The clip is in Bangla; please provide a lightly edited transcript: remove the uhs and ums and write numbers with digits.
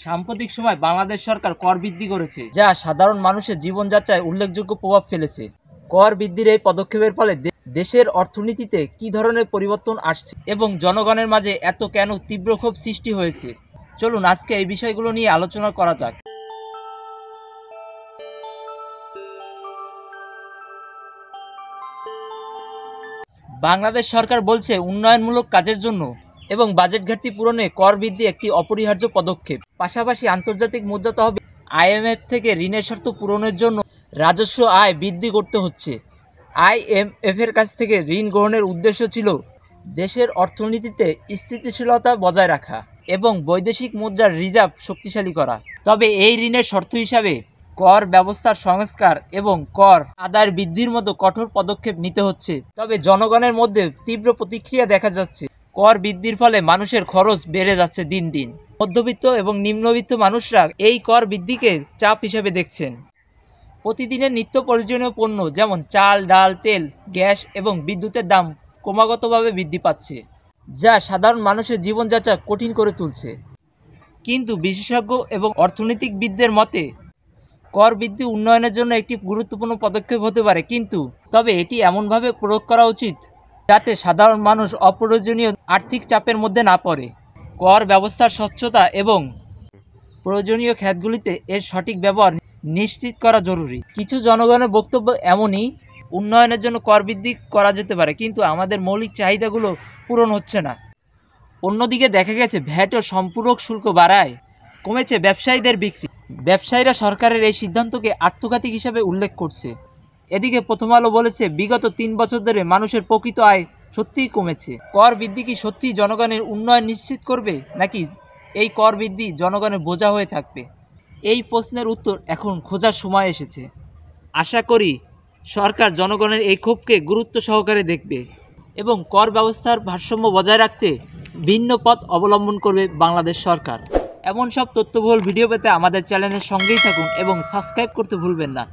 সাম্প্রতিক সময় বাংলাদেশ সরকার কর বৃদ্ধি করেছে, যা সাধারণ মানুষের জীবনযাত্রায় উল্লেখযোগ্য প্রভাব ফেলেছে। কর বৃদ্ধির এই পদক্ষেপের ফলে দেশের অর্থনীতিতে কী ধরনের পরিবর্তন আসছে এবং জনগণের মাঝে এত কেন তীব্র ক্ষোভ সৃষ্টি হয়েছে, চলুন আজকে এই বিষয়গুলো নিয়ে আলোচনা করা যাক। বাংলাদেশ সরকার বলছে উন্নয়নমূলক কাজের জন্য এবং বাজেট ঘাটতি পূরণে কর বৃদ্ধি একটি অপরিহার্য পদক্ষেপ। পাশাপাশি আন্তর্জাতিক মুদ্রা তহবিল IMF থেকে ঋণের শর্ত পূরণের জন্য রাজস্ব আয় বৃদ্ধি করতে হচ্ছে। IMF এর কাছ থেকে ঋণ গ্রহণের উদ্দেশ্য ছিল দেশের অর্থনীতিতে স্থিতিশীলতা বজায় রাখা এবং বৈদেশিক মুদ্রার রিজার্ভ শক্তিশালী করা। তবে এই ঋণের শর্ত হিসাবে কর ব্যবস্থার সংস্কার এবং কর আদায় বৃদ্ধির মতো কঠোর পদক্ষেপ নিতে হচ্ছে। তবে জনগণের মধ্যে তীব্র প্রতিক্রিয়া দেখা যাচ্ছে। কর বৃদ্ধির ফলে মানুষের খরচ বেড়ে যাচ্ছে দিন দিন। মধ্যবিত্ত এবং নিম্নবিত্ত মানুষরা এই কর বৃদ্ধিকে চাপ হিসেবে দেখছেন। প্রতিদিনের নিত্য প্রয়োজনীয় পণ্য যেমন চাল, ডাল, তেল, গ্যাস এবং বিদ্যুতের দাম ক্রমাগতভাবে বৃদ্ধি পাচ্ছে, যা সাধারণ মানুষের জীবনযাত্রা কঠিন করে তুলছে। কিন্তু বিশেষজ্ঞ এবং অর্থনীতিবিদদের মতে কর বৃদ্ধি উন্নয়নের জন্য একটি গুরুত্বপূর্ণ পদক্ষেপ হতে পারে, তবে এটি এমনভাবে প্রয়োগ করা উচিত যাতে সাধারণ মানুষ অপ্রয়োজনীয় আর্থিক চাপের মধ্যে না পড়ে। কর ব্যবস্থার স্বচ্ছতা এবং প্রয়োজনীয় খাতগুলিতে এর সঠিক ব্যবহার নিশ্চিত করা জরুরি। কিছু জনগণের বক্তব্য এমনই, উন্নয়নের জন্য কর বৃদ্ধি করা যেতে পারে, কিন্তু আমাদের মৌলিক চাহিদাগুলো পূরণ হচ্ছে না। অন্যদিকে দেখা গেছে ভ্যাট ও সম্পূরক শুল্ক বাড়ায় কমেছে ব্যবসায়ীদের বিক্রি। ব্যবসায়ীরা সরকারের এই সিদ্ধান্তকে আত্মঘাতী হিসাবে উল্লেখ করছে। এদিকে প্রথম আলো বলেছে বিগত 3 বছর ধরে মানুষের প্রকৃত আয় সত্যিই কমেছে। কর বৃদ্ধি কি সত্যিই জনগণের উন্নয়ন নিশ্চিত করবে, নাকি এই কর বৃদ্ধি জনগণের বোঝা হয়ে থাকবে? এই প্রশ্নের উত্তর এখন খোঁজার সময় এসেছে। আশা করি সরকার জনগণের এই ক্ষোভকে গুরুত্ব সহকারে দেখবে এবং কর ব্যবস্থার ভারসাম্য বজায় রাখতে ভিন্ন পথ অবলম্বন করবে বাংলাদেশ সরকার। এমন সব তথ্যবহুল ভিডিও পেতে আমাদের চ্যানেলের সঙ্গেই থাকুন এবং সাবস্ক্রাইব করতে ভুলবেন না।